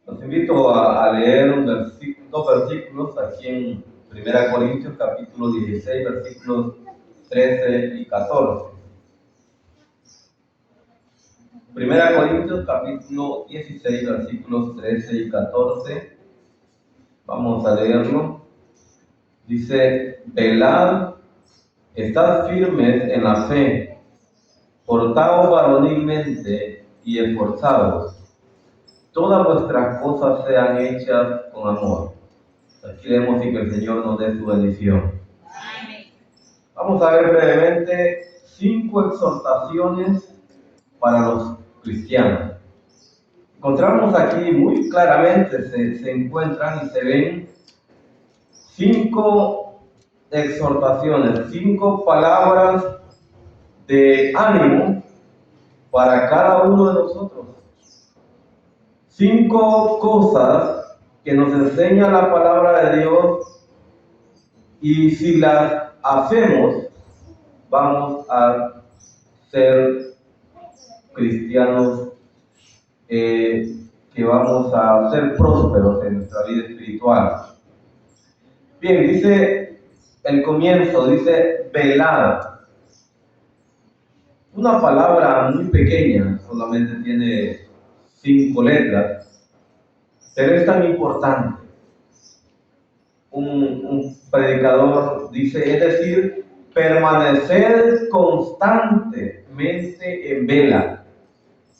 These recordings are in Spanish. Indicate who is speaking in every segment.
Speaker 1: Los invito a leer dos versículos aquí en 1 Corintios capítulo 16, versículos 13 y 14. 1 Corintios capítulo 16, versículos 13 y 14. Vamos a leerlo. Dice: velad, estad firmes en la fe, portaos varonilmente y esforzados. Todas vuestras cosas sean hechas con amor. Aquí leemos y que el Señor nos dé su bendición. Vamos a ver brevemente 5 exhortaciones para los cristianos. Encontramos aquí muy claramente, se encuentran y se ven 5 exhortaciones, 5 palabras de ánimo para cada uno de nosotros. 5 cosas que nos enseña la palabra de Dios, y si las hacemos, vamos a ser cristianos que vamos a ser prósperos en nuestra vida espiritual. Bien, dice el comienzo, dice velad. Una palabra muy pequeña, solamente tiene 5 letras, pero es tan importante. Un predicador dice, es decir, permanecer constantemente en vela.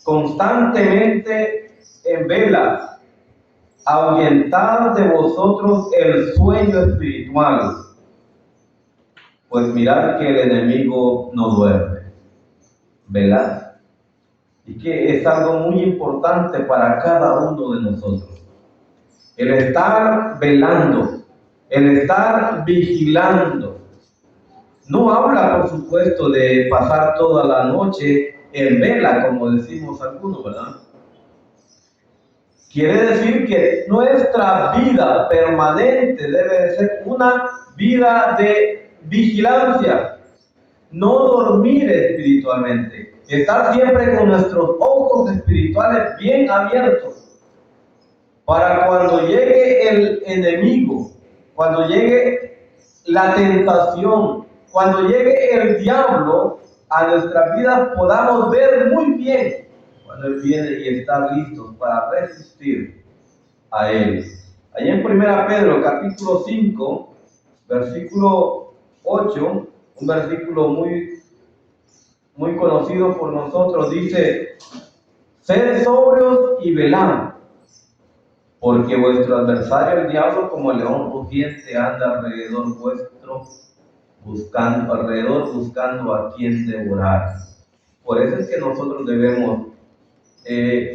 Speaker 1: Constantemente en vela, ahuyentad de vosotros el sueño espiritual, pues mirad que el enemigo no duerme. Velad. Y que es algo muy importante para cada uno de nosotros. El estar velando, el estar vigilando. No habla, por supuesto, de pasar toda la noche en vela, como decimos algunos, ¿verdad? Quiere decir que nuestra vida permanente debe de ser una vida de vigilancia, no dormir espiritualmente, estar siempre con nuestros ojos espirituales bien abiertos, para cuando llegue el enemigo, cuando llegue la tentación, cuando llegue el diablo a nuestras vidas, podamos ver muy bien cuando Él viene y estar listos para resistir a Él. Allá en 1 Pedro capítulo 5, versículo 8, un versículo muy conocido por nosotros, dice: sed sobrios y velad, porque vuestro adversario el diablo, como león rugiente, anda alrededor vuestro, buscando a quien devorar. Por eso es que nosotros debemos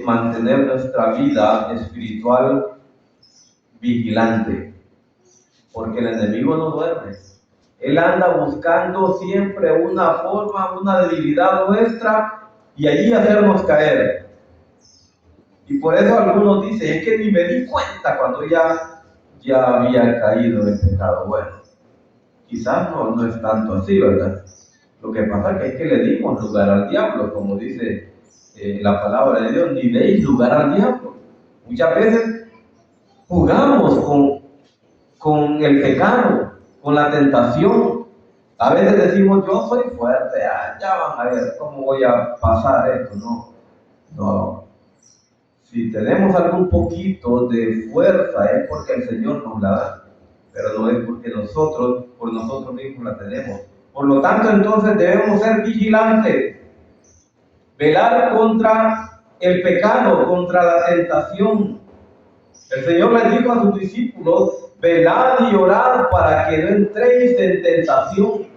Speaker 1: mantener nuestra vida espiritual vigilante, porque el enemigo no duerme. Él anda buscando siempre una forma, una debilidad nuestra, y allí hacernos caer. Y por eso algunos dicen, es que ni me di cuenta cuando ya había caído en pecado. Bueno, quizás no es tanto así, ¿verdad? Lo que pasa es que le dimos lugar al diablo, como dice la palabra de Dios, ni deis lugar al diablo. Muchas veces jugamos con el pecado, con la tentación. A veces decimos, yo soy fuerte, ya van a ver cómo voy a pasar esto. No. Si tenemos algún poquito de fuerza es porque el Señor nos la da, pero no es porque por nosotros mismos la tenemos. Por lo tanto, entonces debemos ser vigilantes, velar contra el pecado, contra la tentación. El Señor les dijo a sus discípulos, velad y orad para que no entréis en tentación.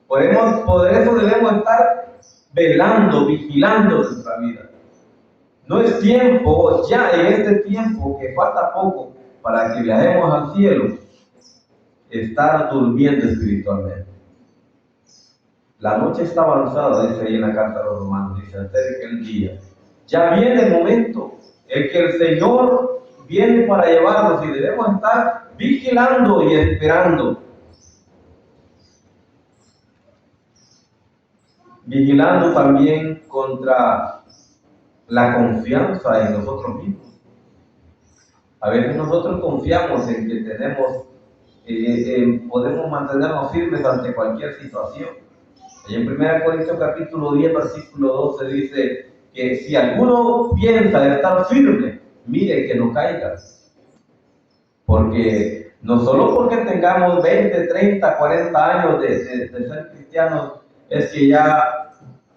Speaker 1: Por eso debemos estar velando, vigilando nuestra vida. No es tiempo, ya en este tiempo que falta poco para que viajemos al cielo, estar durmiendo espiritualmente. La noche está avanzada, dice ahí en la carta a los Romanos, dice, acerca el día. Ya viene el momento en que el Señor viene para llevarnos, y debemos estar vigilando y esperando. Vigilando también contra la confianza en nosotros mismos. A veces nosotros confiamos en que podemos mantenernos firmes ante cualquier situación. Y en 1 Corintios capítulo 10, versículo 12 dice que si alguno piensa estar firme, mire que no caiga. Porque no solo porque tengamos 20, 30, 40 años de ser cristianos, es que ya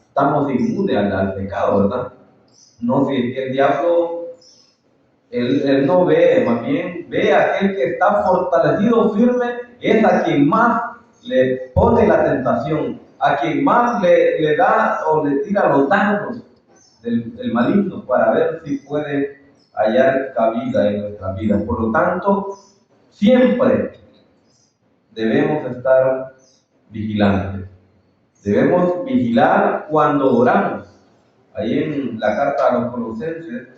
Speaker 1: estamos inmunes al pecado, ¿verdad? No, si el diablo, él no ve, más bien ve a aquel que está fortalecido, firme, es a quien más le pone la tentación, a quien más le da o le tira los dardos del maligno para ver si puede hallar cabida en nuestra vida. Por lo tanto, siempre debemos estar vigilantes. Debemos vigilar cuando oramos. Ahí en la carta a los Colosenses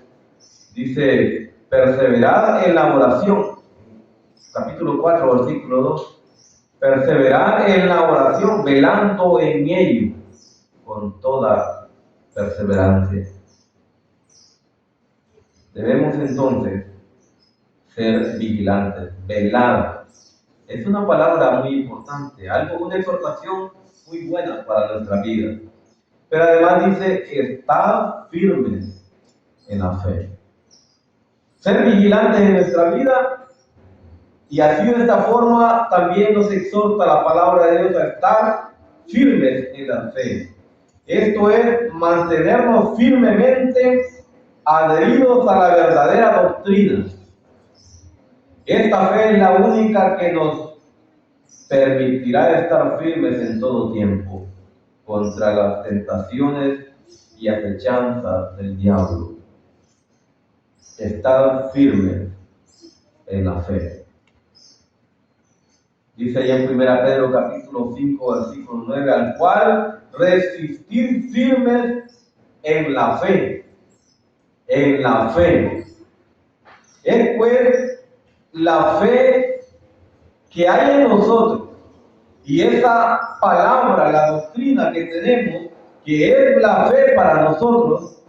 Speaker 1: dice, perseverad en la oración. Capítulo 4, versículo 2. Perseverad en la oración, velando en ello con toda perseverancia. Debemos entonces ser vigilantes, velar. Es una palabra muy importante, una exhortación muy buena para nuestra vida. Pero además dice que estar firmes en la fe. Ser vigilantes en nuestra vida, y así de esta forma también nos exhorta la palabra de Dios a estar firmes en la fe. Esto es mantenernos firmemente adheridos a la verdadera doctrina. Esta fe es la única que nos permitirá estar firmes en todo tiempo contra las tentaciones y acechanzas del diablo. Estar firmes en la fe. Dice ahí en 1 Pedro capítulo 5, versículo 9, al cual resistir firmes en la fe. En la fe. Es pues la fe que hay en nosotros. Y esa palabra, la doctrina que tenemos, que es la fe para nosotros,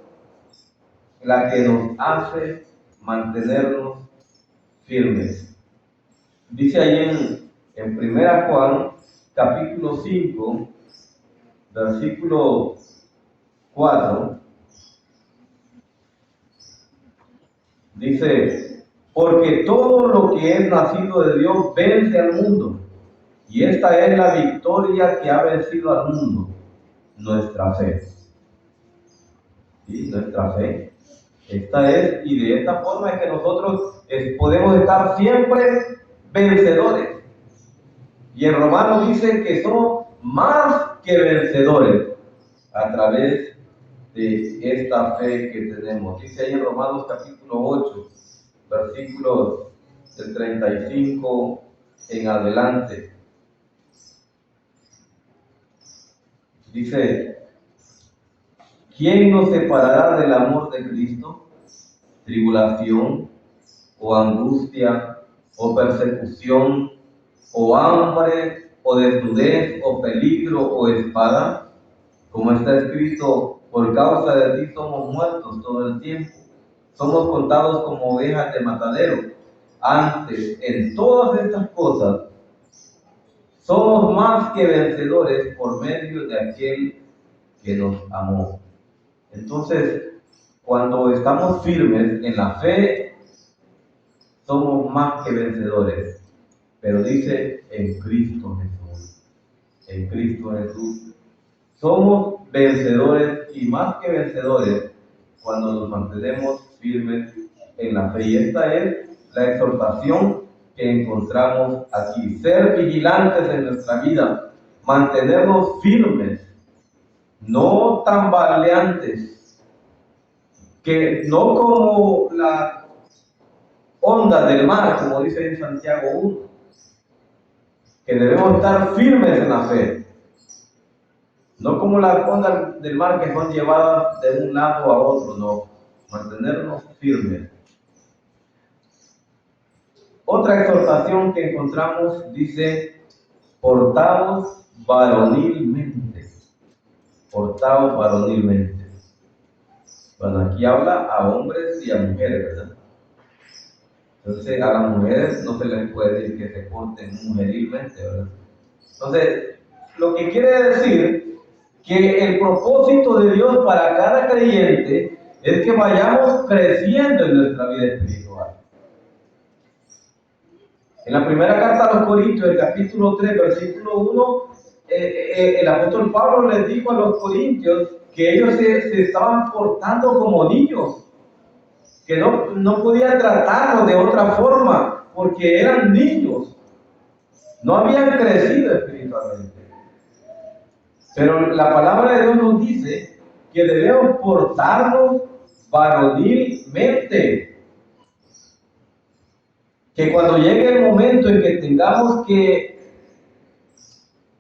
Speaker 1: la que nos hace mantenernos firmes. Dice ahí en 1 Juan, capítulo 5, versículo 4, dice, porque todo lo que es nacido de Dios vence al mundo, y esta es la victoria que ha vencido al mundo, nuestra fe. ¿Sí? Nuestra fe. Esta es, y de esta forma es que nosotros podemos estar siempre vencedores. Y en Romanos dice que somos más que vencedores a través de esta fe que tenemos. Dice ahí en Romanos capítulo 8, versículos del 35 en adelante. Dice, ¿quién nos separará del amor de Cristo? ¿Tribulación, o angustia, o persecución, o hambre, o desnudez, o peligro, o espada? Como está escrito, por causa de ti somos muertos todo el tiempo. Somos contados como ovejas de matadero. Antes, en todas estas cosas, somos más que vencedores por medio de aquel que nos amó. Entonces, cuando estamos firmes en la fe, somos más que vencedores. Pero dice, en Cristo Jesús. En Cristo Jesús. Somos vencedores y más que vencedores cuando nos mantenemos firmes en la fe. Y esta es la exhortación que encontramos aquí. Ser vigilantes en nuestra vida, mantenernos firmes, no tambaleantes, que no como la onda del mar, como dice en Santiago 1, que debemos estar firmes en la fe. No como las ondas del mar que son llevadas de un lado a otro, no. Mantenernos firmes. Otra exhortación que encontramos dice, portaos varonilmente. Portaos varonilmente. Bueno, aquí habla a hombres y a mujeres, ¿verdad? Entonces a las mujeres no se les puede decir que se porten mujerilmente, ¿verdad? Entonces, lo que quiere decir que el propósito de Dios para cada creyente es que vayamos creciendo en nuestra vida espiritual. En la primera carta a los Corintios, el capítulo 3, versículo 1, el apóstol Pablo les dijo a los corintios que ellos se estaban portando como niños, que no podían tratarlos de otra forma, porque eran niños, no habían crecido espiritualmente. Pero la palabra de Dios nos dice que debemos portarnos varonilmente. Que cuando llegue el momento en que tengamos que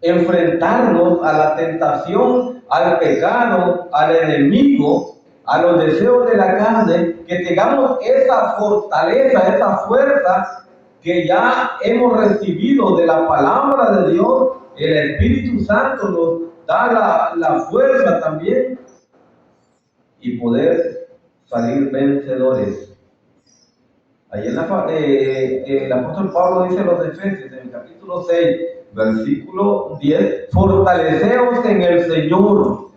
Speaker 1: enfrentarnos a la tentación, al pecado, al enemigo, a los deseos de la carne, que tengamos esa fortaleza, esa fuerza que ya hemos recibido de la palabra de Dios. El Espíritu Santo nos da la fuerza también y poder salir vencedores. Ahí el apóstol Pablo dice a los Efesios en el capítulo 6, versículo 10, fortaleceos en el Señor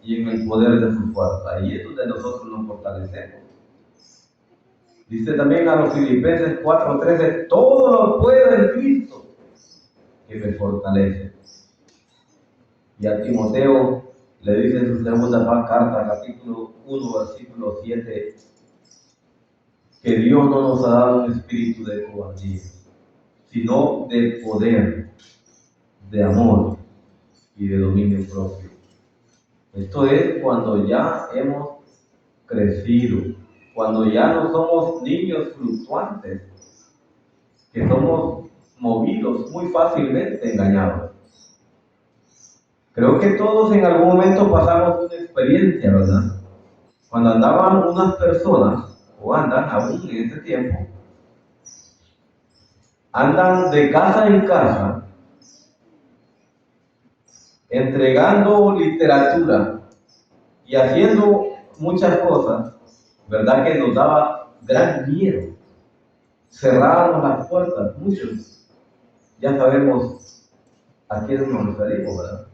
Speaker 1: y en el poder de su fuerza. Ahí es donde nosotros nos fortalecemos. Dice también a los Filipenses 4:13, todo lo puedo en Cristo que me fortalece. Y a Timoteo le dice en su segunda carta, capítulo 1, versículo 7, que Dios no nos ha dado un espíritu de cobardía, sino de poder, de amor y de dominio propio. Esto es cuando ya hemos crecido, cuando ya no somos niños fluctuantes, que somos movidos muy fácilmente, engañados. Creo que todos en algún momento pasamos una experiencia, ¿verdad? Cuando andaban unas personas, o andan aún en este tiempo, andan de casa en casa, entregando literatura y haciendo muchas cosas, ¿verdad? Que nos daba gran miedo. Cerrábamos las puertas, muchos. Ya sabemos a quiénes nos referimos, ¿verdad?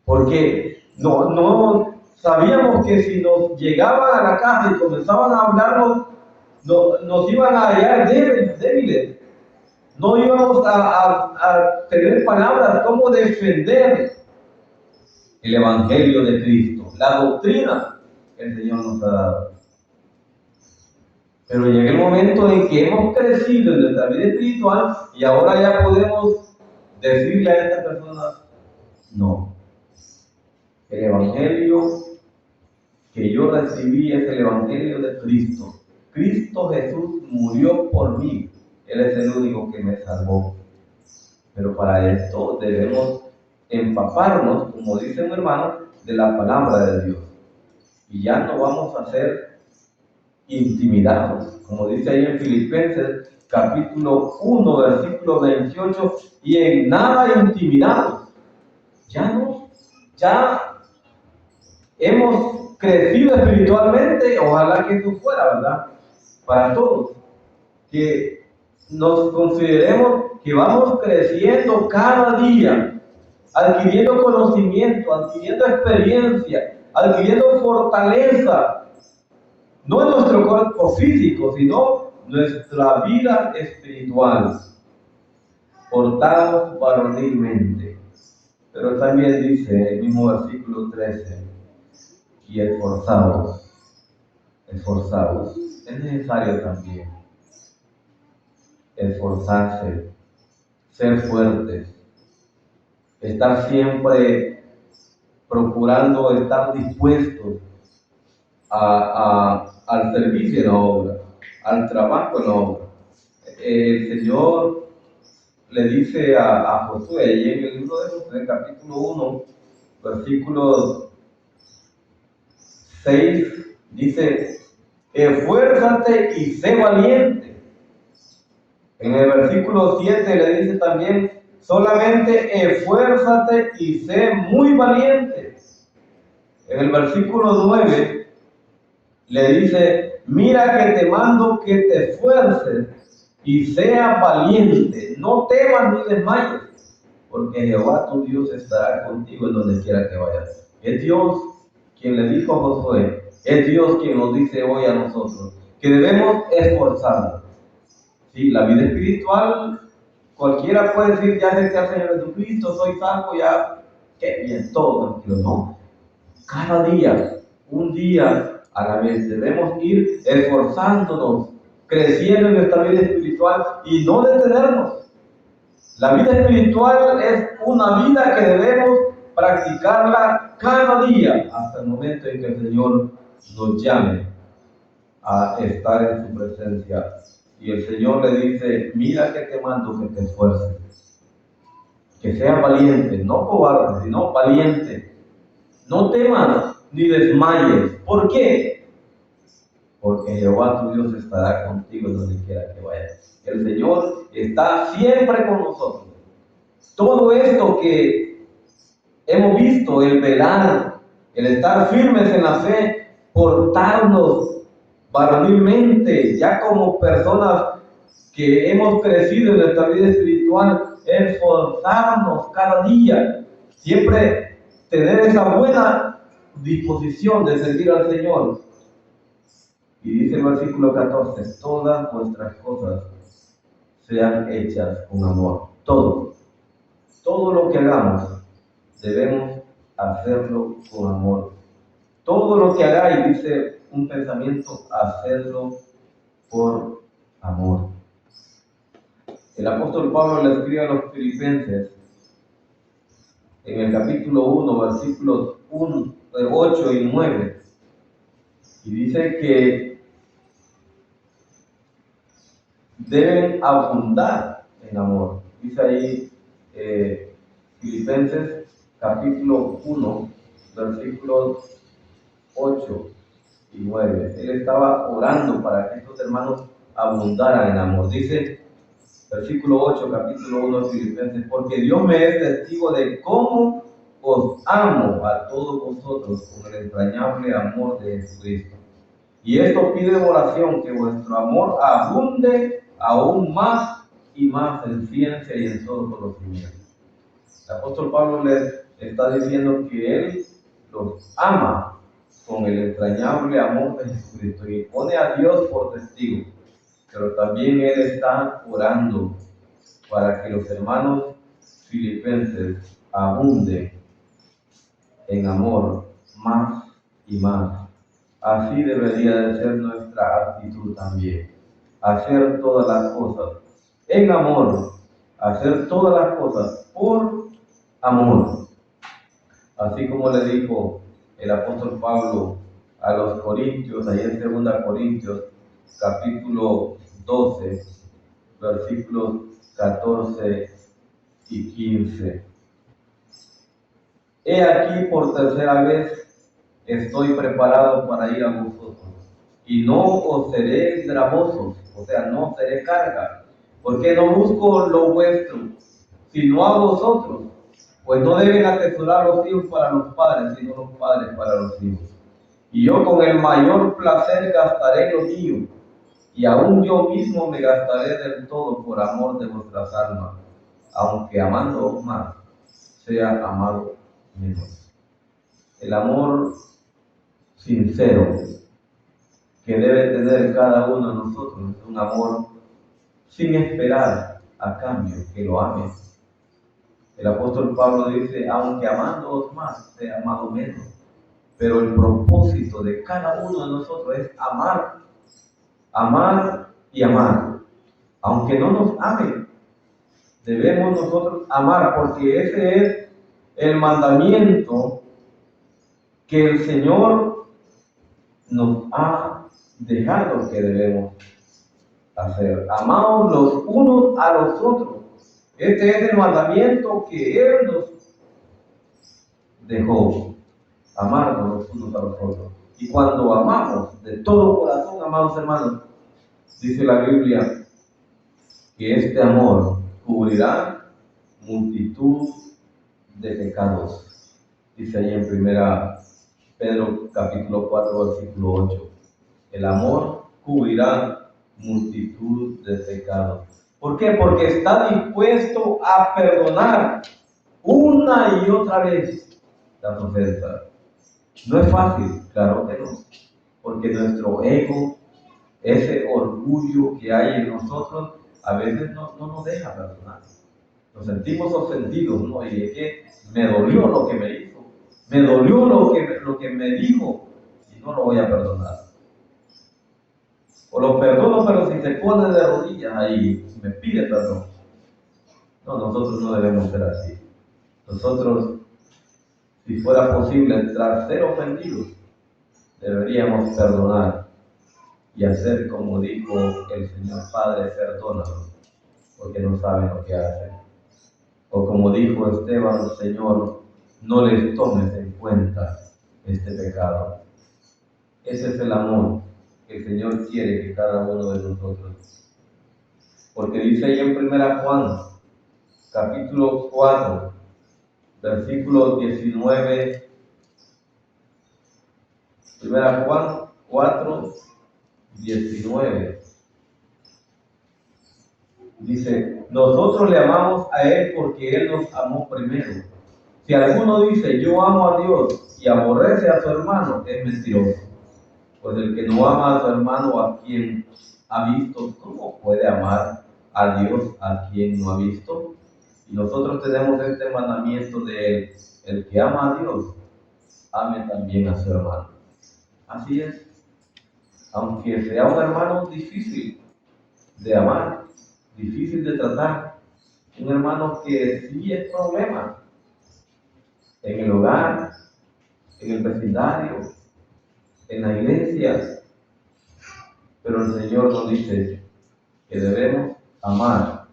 Speaker 1: Porque no sabíamos que si nos llegaban a la casa y comenzaban a hablarnos, nos iban a hallar débiles. No íbamos a tener palabras como defender el Evangelio de Cristo, la doctrina que el Señor nos ha dado. Pero llega el momento en que hemos crecido en nuestra vida espiritual y ahora ya podemos decirle a esta persona, no, el Evangelio que yo recibí es el Evangelio de Cristo. Cristo Jesús murió por mí, Él es el único que me salvó. Pero para esto debemos empaparnos, como dice un hermano, de la palabra de Dios. Y ya no vamos a ser intimidados, como dice ahí en Filipenses capítulo 1, versículo 28, y en nada intimidados. Ya hemos crecido espiritualmente, ojalá que esto fuera, ¿verdad? Para todos, que nos consideremos que vamos creciendo cada día, adquiriendo conocimiento, adquiriendo experiencia, adquiriendo fortaleza, no en nuestro cuerpo físico, sino nuestra vida espiritual, portados varonilmente. Pero también dice el mismo versículo 13, y esforzados. Es necesario también esforzarse, ser fuertes, estar siempre procurando estar dispuestos al servicio en la obra, al trabajo en la obra. El Señor le dice a Josué, y en el libro de Josué, capítulo 1, versículo 6, dice, esfuérzate y sé valiente. En el versículo 7 le dice también, solamente esfuérzate y sé muy valiente. En el versículo 9 le dice, mira que te mando que te esfuerces y seas valiente, no temas ni desmayes, porque Jehová tu Dios estará contigo en donde quiera que vayas. Es Dios quien le dijo a Josué, es Dios quien nos dice hoy a nosotros, que debemos esforzarnos. Sí, la vida espiritual, cualquiera puede decir, ya sé que al Señor Jesucristo, soy salvo, ya, qué bien, todo tranquilo. No, cada día, un día a la vez, debemos ir esforzándonos, creciendo en nuestra vida espiritual y no detenernos. La vida espiritual es una vida que debemos practicarla cada día hasta el momento en que el Señor nos llame a estar en su presencia. Y el Señor le dice, mira que te mando que te esfuerces, que seas valiente, no cobarde, sino valiente. No temas ni desmayes. ¿Por qué? Porque Jehová tu Dios estará contigo donde quiera que vayas. El Señor está siempre con nosotros. Todo esto que hemos visto, el velar, el estar firmes en la fe, portarnos varonilmente, ya como personas que hemos crecido en nuestra vida espiritual, esforzarnos cada día, siempre tener esa buena disposición de servir al Señor. Y dice el versículo 14, todas vuestras cosas sean hechas con amor. Todo lo que hagamos debemos hacerlo con amor. Todo lo que hagáis, dice un pensamiento, hacerlo por amor. El apóstol Pablo le escribe a los filipenses en el capítulo 1, versículos 8 y 9, y dice que deben abundar en amor. Dice ahí Filipenses capítulo 1, versículos 8 y 9. Él estaba orando para que estos hermanos abundaran en amor. Dice, versículo 8, capítulo 1 de Filipenses, porque Dios me es testigo de cómo os amo a todos vosotros con el entrañable amor de Jesucristo. Y esto pide en oración, que vuestro amor abunde aún más y más en ciencia y en todo conocimiento. El apóstol Pablo les está diciendo que él los ama con el entrañable amor de Jesucristo y pone a Dios por testigo, pero también él está orando para que los hermanos filipenses abunden en amor más y más. Así debería de ser nuestra actitud también. Hacer todas las cosas en amor, hacer todas las cosas por amor. Así como le dijo el apóstol Pablo a los corintios, ahí en 2 Corintios, capítulo 12, versículos 14 y 15. He aquí por tercera vez estoy preparado para ir a vosotros, y no os seré gravosos, o sea, no seré carga, porque no busco lo vuestro, sino a vosotros, pues no deben atesorar los hijos para los padres, sino los padres para los hijos. Y yo con el mayor placer gastaré lo mío, y aún yo mismo me gastaré del todo por amor de vuestras almas, aunque amando más, sea amado menos. El amor sincero que debe tener cada uno de nosotros es un amor sin esperar a cambio que lo amen. El apóstol Pablo dice, aunque amándoos más, sea amado menos. Pero el propósito de cada uno de nosotros es amar, amar y amar. Aunque no nos amen, debemos nosotros amar, porque ese es el mandamiento que el Señor nos ha dejado que debemos hacer. Amaos los unos a los otros. Este es el mandamiento que Él nos dejó. Amarnos los unos a los otros. Y cuando amamos de todo corazón, amados hermanos, dice la Biblia que este amor cubrirá multitud de pecados. Dice ahí en 1 Pedro capítulo 4, versículo 8. El amor cubrirá multitud de pecados. ¿Por qué? Porque está dispuesto a perdonar una y otra vez las ofensas. No es fácil, claro que no, porque nuestro ego, ese orgullo que hay en nosotros, a veces no nos deja perdonar. Nos sentimos ofendidos, ¿no? Y es que me dolió lo que me hizo, me dolió lo que me dijo, y no lo voy a perdonar. O lo perdono, pero si se pone de rodillas ahí, me pide perdón. No, nosotros no debemos ser así. Nosotros, si fuera posible, tras ser ofendidos, deberíamos perdonar y hacer como dijo el Señor Padre, perdónalos, porque no saben lo que hacen. O como dijo Esteban, Señor, no les tomes en cuenta este pecado. Ese es el amor que el Señor quiere que cada uno de nosotros. Porque dice ahí en 1 Juan, capítulo 4, versículo 19, 1 Juan 4, 19. Dice, nosotros le amamos a Él porque Él nos amó primero. Si alguno dice, yo amo a Dios y aborrece a su hermano, es mentiroso. Pues el que no ama a su hermano a quien ha visto, ¿cómo puede amar a Dios a quien no ha visto? Y nosotros tenemos este mandamiento de Él, el que ama a Dios, ame también a su hermano. Así es, aunque sea un hermano difícil de amar, difícil de tratar, un hermano que sí es problema en el hogar, en el vecindario, en la iglesia, pero el Señor nos dice que debemos amar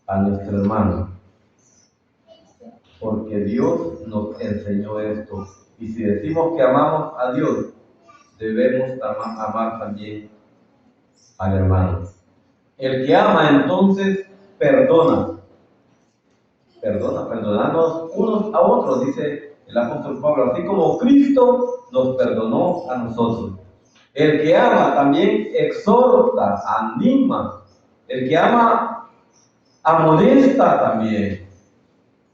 Speaker 1: a nuestro hermano, porque Dios nos enseñó esto, y si decimos que amamos a Dios, debemos amar también al hermano. El que ama entonces perdonarnos unos a otros, dice el apóstol Pablo, así como Cristo nos perdonó a nosotros. El que ama también exhorta, anima. El que ama amonesta también.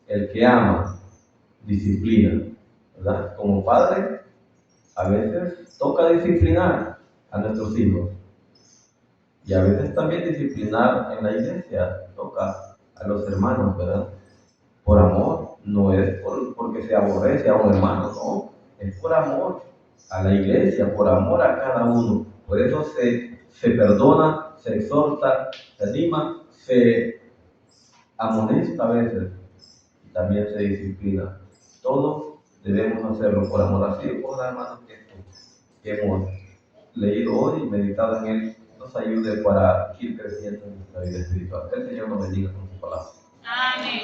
Speaker 1: El que ama disciplina, ¿verdad? Como padre, a veces toca disciplinar a nuestros hijos. Y a veces también disciplinar en la iglesia toca a los hermanos, ¿verdad? Por amor, no es porque se aborrece a un hermano, no, es por amor a la iglesia, por amor a cada uno. Por eso se perdona, se exhorta, se anima, se amonesta a veces y también se disciplina. Todos debemos hacerlo por amor. Así por hermanos que hemos leído hoy y meditado en él, nos ayude para ir creciendo en nuestra vida espiritual. Que el Señor nos bendiga con su palabra. Amén.